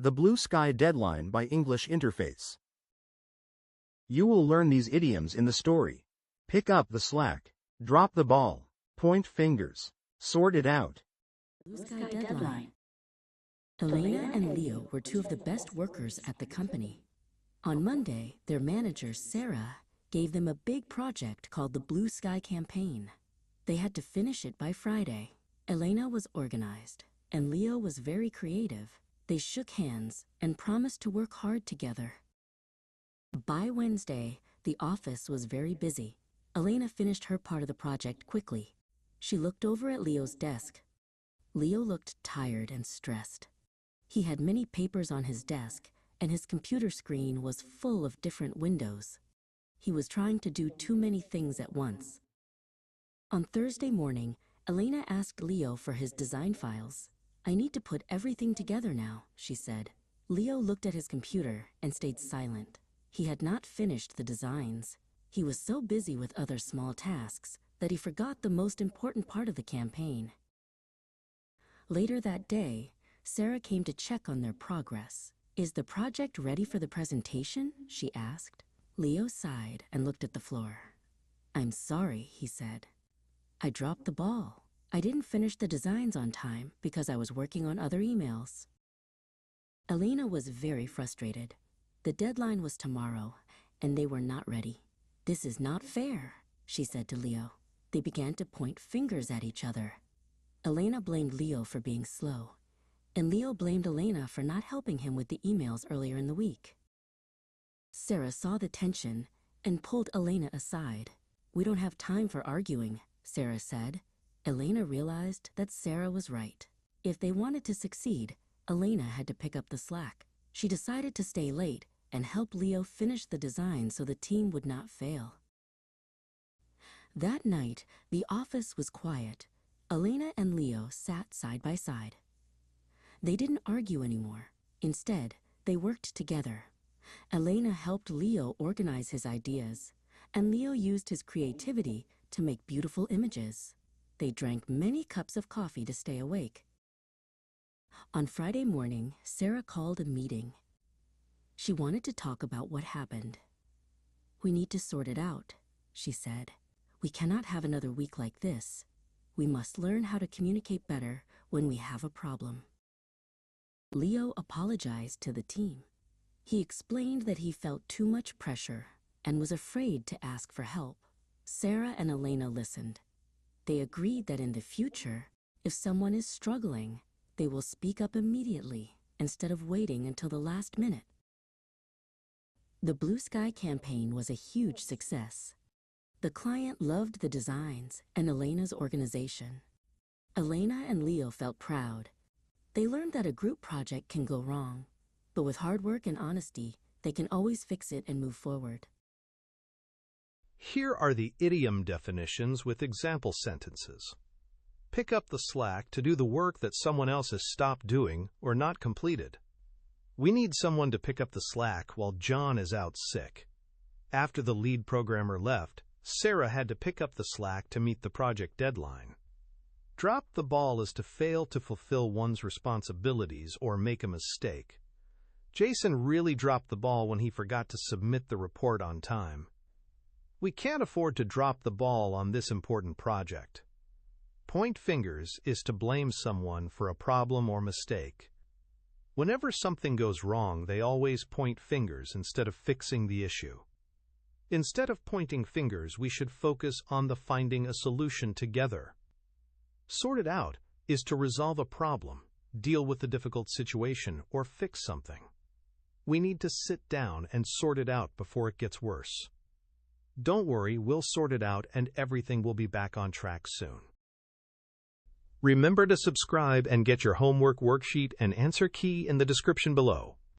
The Blue Sky Deadline by English Interface. You will learn these idioms in the story. Pick up the slack. Drop the ball. Point fingers. Sort it out. Blue Sky Deadline. Elena and Leo were two of the best workers at the company. On Monday, their manager, Sarah, gave them a big project called the Blue Sky Campaign. They had to finish it by Friday. Elena was organized, and Leo was very creative. They shook hands and promised to work hard together. By Wednesday, the office was very busy. Elena finished her part of the project quickly. She looked over at Leo's desk. Leo looked tired and stressed. He had many papers on his desk, and his computer screen was full of different windows. He was trying to do too many things at once. On Thursday morning, Elena asked Leo for his design files. "I need to put everything together now," she said. Leo looked at his computer and stayed silent. He had not finished the designs. He was so busy with other small tasks that he forgot the most important part of the campaign. Later that day, Sarah came to check on their progress. "Is the project ready for the presentation?" she asked. Leo sighed and looked at the floor. "I'm sorry," he said. "I dropped the ball. I didn't finish the designs on time because I was working on other emails." Elena was very frustrated. The deadline was tomorrow, and they were not ready. "This is not fair," she said to Leo. They began to point fingers at each other. Elena blamed Leo for being slow, and Leo blamed Elena for not helping him with the emails earlier in the week. Sarah saw the tension and pulled Elena aside. "We don't have time for arguing," Sarah said. Elena realized that Sarah was right. If they wanted to succeed, Elena had to pick up the slack. She decided to stay late and help Leo finish the design so the team would not fail. That night, the office was quiet. Elena and Leo sat side by side. They didn't argue anymore. Instead, they worked together. Elena helped Leo organize his ideas, and Leo used his creativity to make beautiful images. They drank many cups of coffee to stay awake. On Friday morning, Sarah called a meeting. She wanted to talk about what happened. "We need to sort it out," she said. "We cannot have another week like this. We must learn how to communicate better when we have a problem." Leo apologized to the team. He explained that he felt too much pressure and was afraid to ask for help. Sarah and Elena listened. They agreed that in the future, if someone is struggling, they will speak up immediately instead of waiting until the last minute. The Blue Sky campaign was a huge success. The client loved the designs and Elena's organization. Elena and Leo felt proud. They learned that a group project can go wrong, but with hard work and honesty, they can always fix it and move forward. Here are the idiom definitions with example sentences. Pick up the slack to do the work that someone else has stopped doing or not completed. We need someone to pick up the slack while John is out sick. After the lead programmer left, Sarah had to pick up the slack to meet the project deadline. Drop the ball is to fail to fulfill one's responsibilities or make a mistake. Jason really dropped the ball when he forgot to submit the report on time. We can't afford to drop the ball on this important project. Point fingers is to blame someone for a problem or mistake. Whenever something goes wrong, they always point fingers instead of fixing the issue. Instead of pointing fingers, we should focus on finding a solution together. Sort it out is to resolve a problem, deal with a difficult situation, or fix something. We need to sit down and sort it out before it gets worse. Don't worry, we'll sort it out and everything will be back on track soon. Remember to subscribe and get your homework worksheet and answer key in the description below.